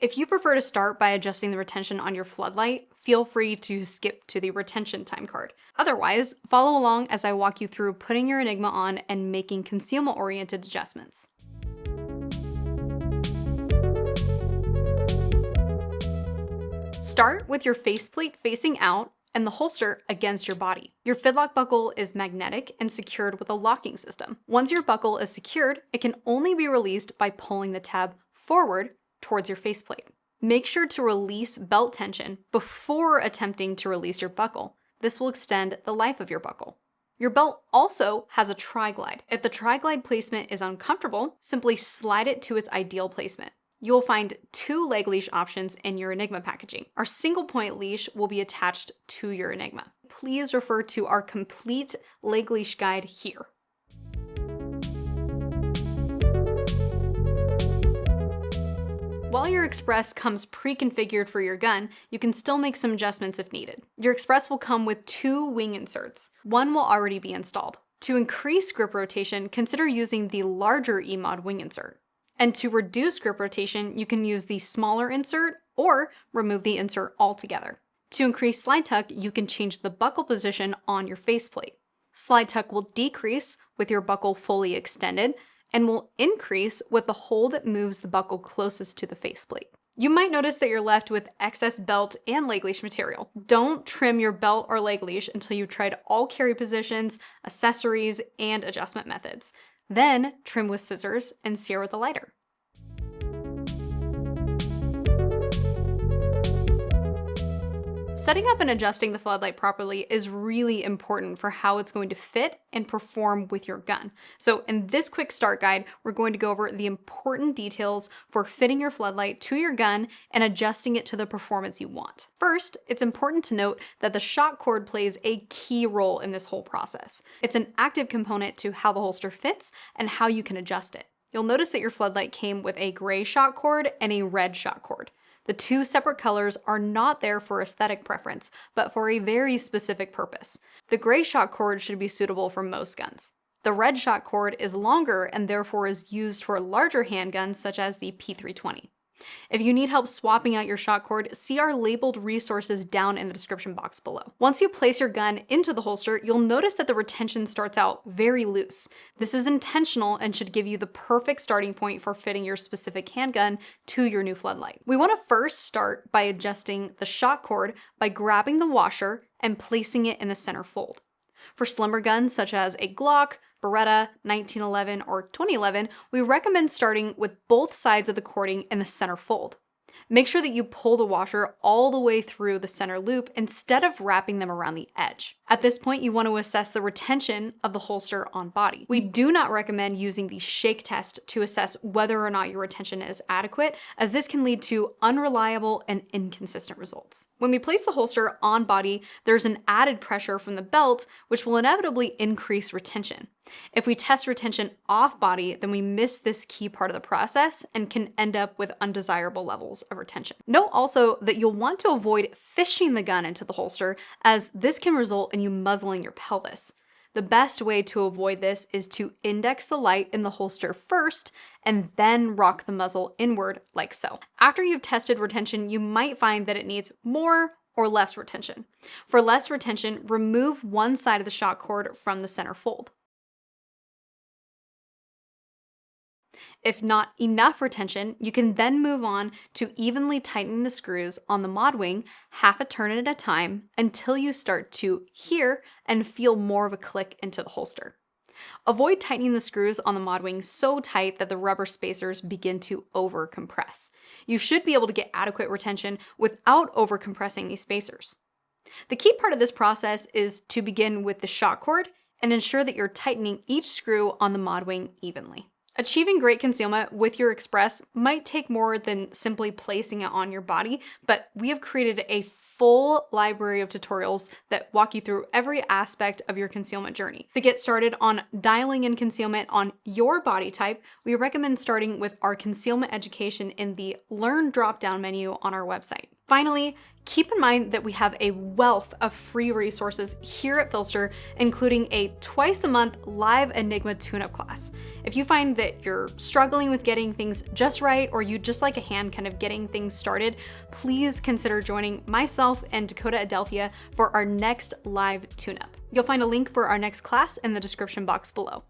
If you prefer to start by adjusting the retention on your floodlight, feel free to skip to the retention time card. Otherwise, follow along as I walk you through putting your Enigma on and making concealment-oriented adjustments. Start with your faceplate facing out and the holster against your body. Your fidlock buckle is magnetic and secured with a locking system. Once your buckle is secured, it can only be released by pulling the tab forward towards your faceplate. Make sure to release belt tension before attempting to release your buckle. This will extend the life of your buckle. Your belt also has a tri-glide. If the tri-glide placement is uncomfortable, simply slide it to its ideal placement. You will find 2 leg leash options in your Enigma packaging. Our single point leash will be attached to your Enigma. Please refer to our complete leg leash guide here. While your Express comes pre-configured for your gun, you can still make some adjustments if needed. Your Express will come with 2 wing inserts. One will already be installed. To increase grip rotation, consider using the larger E-mod wing insert. And to reduce grip rotation, you can use the smaller insert or remove the insert altogether. To increase slide tuck, you can change the buckle position on your faceplate. Slide tuck will decrease with your buckle fully extended and will increase with the hole that moves the buckle closest to the faceplate. You might notice that you're left with excess belt and leg leash material. Don't trim your belt or leg leash until you've tried all carry positions, accessories, and adjustment methods. Then trim with scissors and sear with a lighter. Setting up and adjusting the floodlight properly is really important for how it's going to fit and perform with your gun. So in this quick start guide, we're going to go over the important details for fitting your floodlight to your gun and adjusting it to the performance you want. First, it's important to note that the shock cord plays a key role in this whole process. It's an active component to how the holster fits and how you can adjust it. You'll notice that your floodlight came with a gray shock cord and a red shock cord. The 2 separate colors are not there for aesthetic preference, but for a very specific purpose. The gray shock cord should be suitable for most guns. The red shock cord is longer and therefore is used for larger handguns such as the P320. If you need help swapping out your shock cord, see our labeled resources down in the description box below. Once you place your gun into the holster, you'll notice that the retention starts out very loose. This is intentional and should give you the perfect starting point for fitting your specific handgun to your new floodlight. We want to first start by adjusting the shock cord by grabbing the washer and placing it in the center fold. For slimmer guns such as a Glock, Beretta, 1911, or 2011, we recommend starting with both sides of the cording in the center fold. Make sure that you pull the washer all the way through the center loop instead of wrapping them around the edge. At this point, you want to assess the retention of the holster on body. We do not recommend using the shake test to assess whether or not your retention is adequate, as this can lead to unreliable and inconsistent results. When we place the holster on body, there's an added pressure from the belt, which will inevitably increase retention. If we test retention off body, then we miss this key part of the process and can end up with undesirable levels of retention. Note also that you'll want to avoid fishing the gun into the holster, as this can result in you muzzling your pelvis. The best way to avoid this is to index the light in the holster first and then rock the muzzle inward like so. After you've tested retention, you might find that it needs more or less retention. For less retention, remove one side of the shock cord from the center fold. If not enough retention, you can then move on to evenly tightening the screws on the mod wing half a turn at a time until you start to hear and feel more of a click into the holster. Avoid tightening the screws on the mod wing so tight that the rubber spacers begin to over-compress. You should be able to get adequate retention without over-compressing these spacers. The key part of this process is to begin with the shock cord and ensure that you're tightening each screw on the mod wing evenly. Achieving great concealment with your Express might take more than simply placing it on your body, but we have created a full library of tutorials that walk you through every aspect of your concealment journey. To get started on dialing in concealment on your body type, we recommend starting with our concealment education in the Learn drop-down menu on our website. Finally, keep in mind that we have a wealth of free resources here at PHLster, including a twice-a-month live Enigma tune-up class. If you find that you're struggling with getting things just right, or you just like a hand kind of getting things started, please consider joining myself and Dakota Adelphia for our next live tune-up. You'll find a link for our next class in the description box below.